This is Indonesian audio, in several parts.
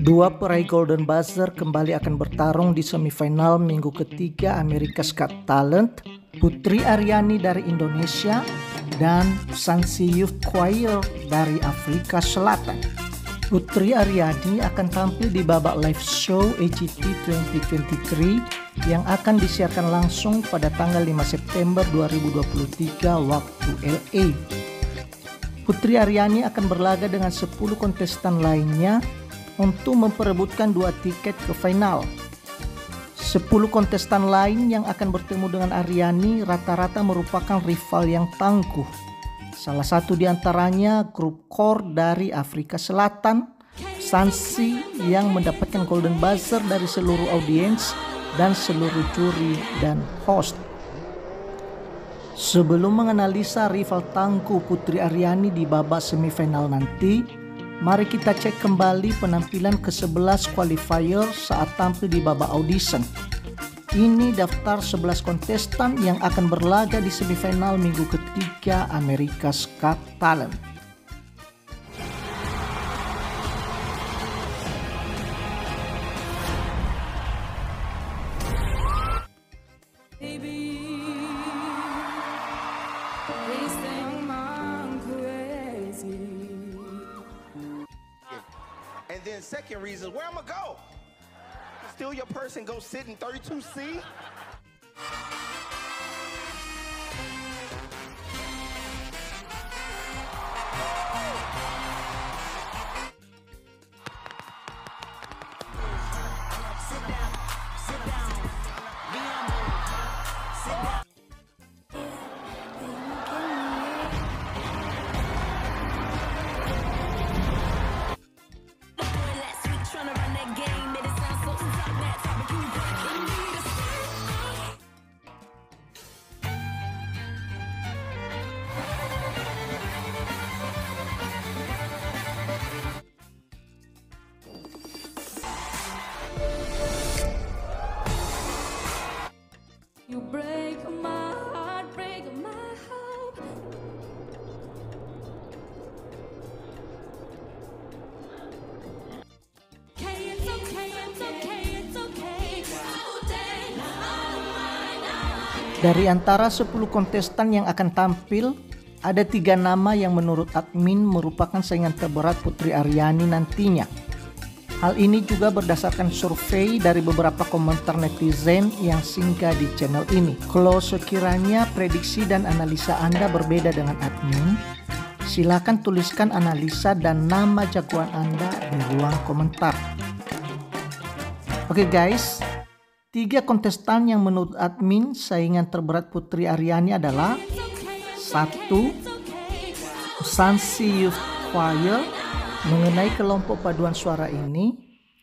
Dua peraih Golden Buzzer kembali akan bertarung di semifinal minggu ketiga America's Got Talent, Putri Aryani dari Indonesia dan Sansi Youth Choir dari Afrika Selatan. Putri Aryani akan tampil di babak live show AGT 2023 yang akan disiarkan langsung pada tanggal 5 September 2023 waktu LA. Putri Aryani akan berlaga dengan 10 kontestan lainnya untuk memperebutkan 2 tiket ke final. 10 kontestan lain yang akan bertemu dengan Aryani rata-rata merupakan rival yang tangguh. Salah satu di antaranya grup core dari Afrika Selatan, Sansi yang mendapatkan Golden Buzzer dari seluruh audiens dan seluruh juri dan host. Sebelum menganalisa rival tangguh Putri Aryani di babak semifinal nanti, mari kita cek kembali penampilan ke-11 qualifier saat tampil di babak audition. Ini daftar 11 kontestan yang akan berlaga di semifinal minggu ketiga America's Got Talent. And then second reason, where I'ma go? Steal your purse and go sit in 32C? You break my heart, break my hope. Okay, it's okay, it's okay, it's okay. Dari antara 10 kontestan yang akan tampil, ada 3 nama yang menurut admin merupakan saingan terberat Putri Aryani nantinya. Hal ini juga berdasarkan survei dari beberapa komentar netizen yang singgah di channel ini. Kalau sekiranya prediksi dan analisa Anda berbeda dengan admin, silakan tuliskan analisa dan nama jagoan Anda di ruang komentar. Oke guys, 3 kontestan yang menurut admin saingan terberat Putri Aryani adalah 1. Sansi Youth Choir. Mengenai kelompok paduan suara ini,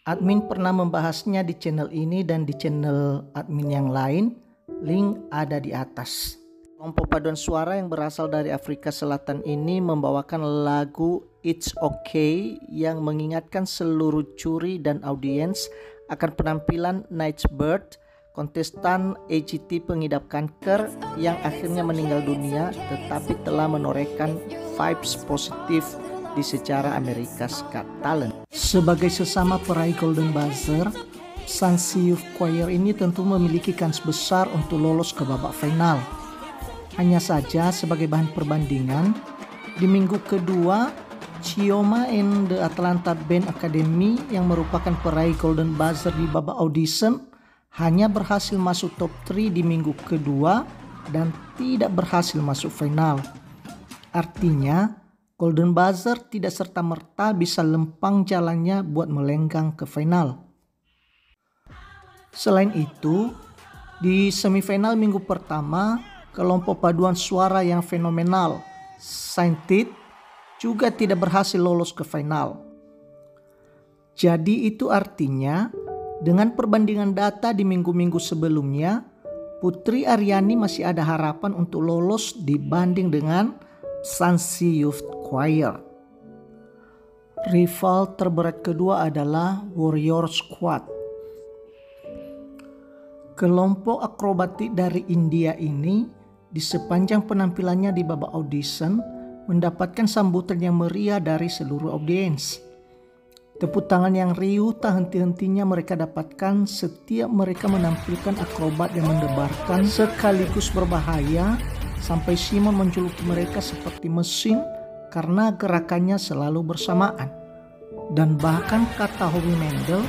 admin pernah membahasnya di channel ini dan di channel admin yang lain. Link ada di atas. Kelompok paduan suara yang berasal dari Afrika Selatan ini membawakan lagu It's Okay yang mengingatkan seluruh juri dan audiens akan penampilan Nightbird, kontestan AGT pengidap kanker yang akhirnya meninggal dunia tetapi telah menorehkan vibes positif di sejarah America's Got Talent. Sebagai sesama peraih Golden Buzzer, Sansi Youth Choir ini tentu memiliki kans besar untuk lolos ke babak final. Hanya saja sebagai bahan perbandingan, di minggu kedua, Chioma and the Atlanta Band Academy yang merupakan peraih Golden Buzzer di babak audition hanya berhasil masuk top 3 di minggu kedua dan tidak berhasil masuk final. Artinya, Golden Buzzer tidak serta-merta bisa lempang jalannya buat melenggang ke final. Selain itu, di semifinal minggu pertama, kelompok paduan suara yang fenomenal, Sainted, juga tidak berhasil lolos ke final. Jadi itu artinya, dengan perbandingan data di minggu-minggu sebelumnya, Putri Aryani masih ada harapan untuk lolos dibanding dengan Sansi Youth Choir. Rival terberat kedua adalah Warrior Squad. Kelompok akrobatik dari India ini di sepanjang penampilannya di babak audition mendapatkan sambutan yang meriah dari seluruh audiens. Tepuk tangan yang riuh tak henti-hentinya mereka dapatkan setiap mereka menampilkan akrobat yang mendebarkan sekaligus berbahaya, sampai Simon menjuluki mereka seperti mesin karena gerakannya selalu bersamaan. Dan bahkan kata Howie Mandel,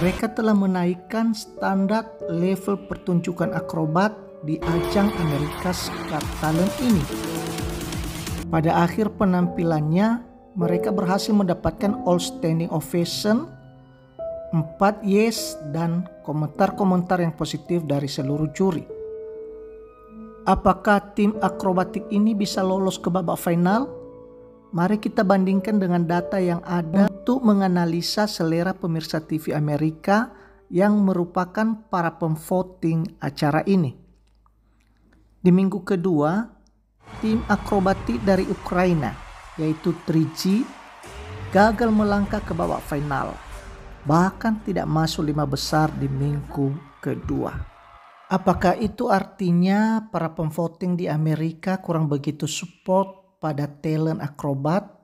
mereka telah menaikkan standar level pertunjukan akrobat di ajang America's Got Talent ini. Pada akhir penampilannya, mereka berhasil mendapatkan all standing ovation, 4 yes, dan komentar-komentar yang positif dari seluruh juri. Apakah tim akrobatik ini bisa lolos ke babak final? Mari kita bandingkan dengan data yang ada untuk menganalisa selera pemirsa TV Amerika yang merupakan para pemvoting acara ini. Di minggu kedua, tim akrobatik dari Ukraina yaitu 3G gagal melangkah ke babak final, bahkan tidak masuk 5 besar di minggu kedua. Apakah itu artinya para pemvoting di Amerika kurang begitu support pada talent akrobat?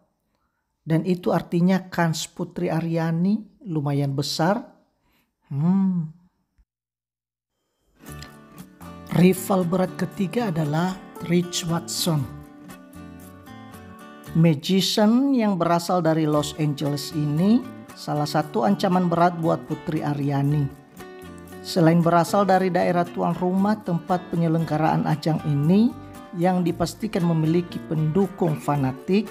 Dan itu artinya kans Putri Aryani lumayan besar? Rival berat ketiga adalah Rich Watson. Magician yang berasal dari Los Angeles ini salah satu ancaman berat buat Putri Aryani. Selain berasal dari daerah tuan rumah tempat penyelenggaraan ajang ini yang dipastikan memiliki pendukung fanatik,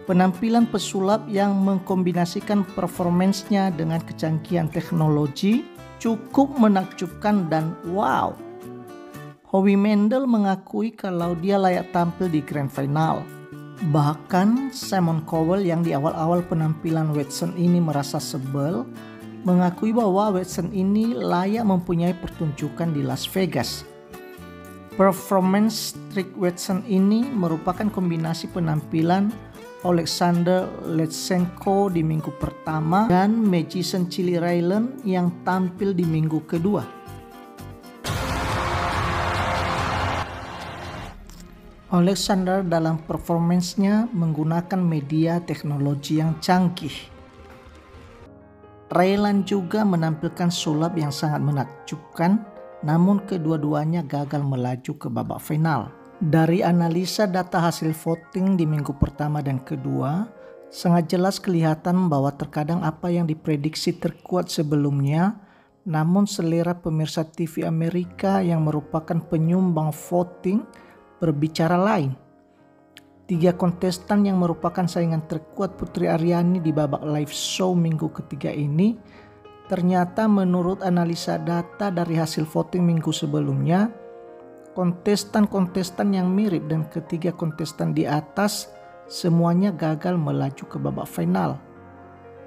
penampilan pesulap yang mengkombinasikan performansnya dengan kecanggihan teknologi cukup menakjubkan dan wow. Howie Mandel mengakui kalau dia layak tampil di Grand Final. Bahkan Simon Cowell yang di awal-awal penampilan Watson ini merasa sebel, mengakui bahwa Watson ini layak mempunyai pertunjukan di Las Vegas. Performance trik Watson ini merupakan kombinasi penampilan Alexander Letchenko di minggu pertama dan Magician Chili Raylan yang tampil di minggu kedua. Alexander dalam performansnya menggunakan media teknologi yang canggih. Raylan juga menampilkan sulap yang sangat menakjubkan, namun kedua-duanya gagal melaju ke babak final. Dari analisa data hasil voting di minggu pertama dan kedua, sangat jelas kelihatan bahwa terkadang apa yang diprediksi terkuat sebelumnya, namun selera pemirsa TV Amerika yang merupakan penyumbang voting berbicara lain. 3 kontestan yang merupakan saingan terkuat Putri Aryani di babak live show minggu ketiga ini ternyata menurut analisa data dari hasil voting minggu sebelumnya, kontestan-kontestan yang mirip dan ketiga kontestan di atas semuanya gagal melaju ke babak final.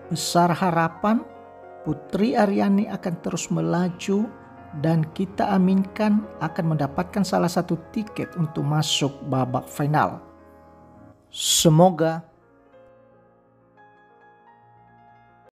Besar harapan Putri Aryani akan terus melaju dan kita aminkan akan mendapatkan salah satu tiket untuk masuk babak final. Semoga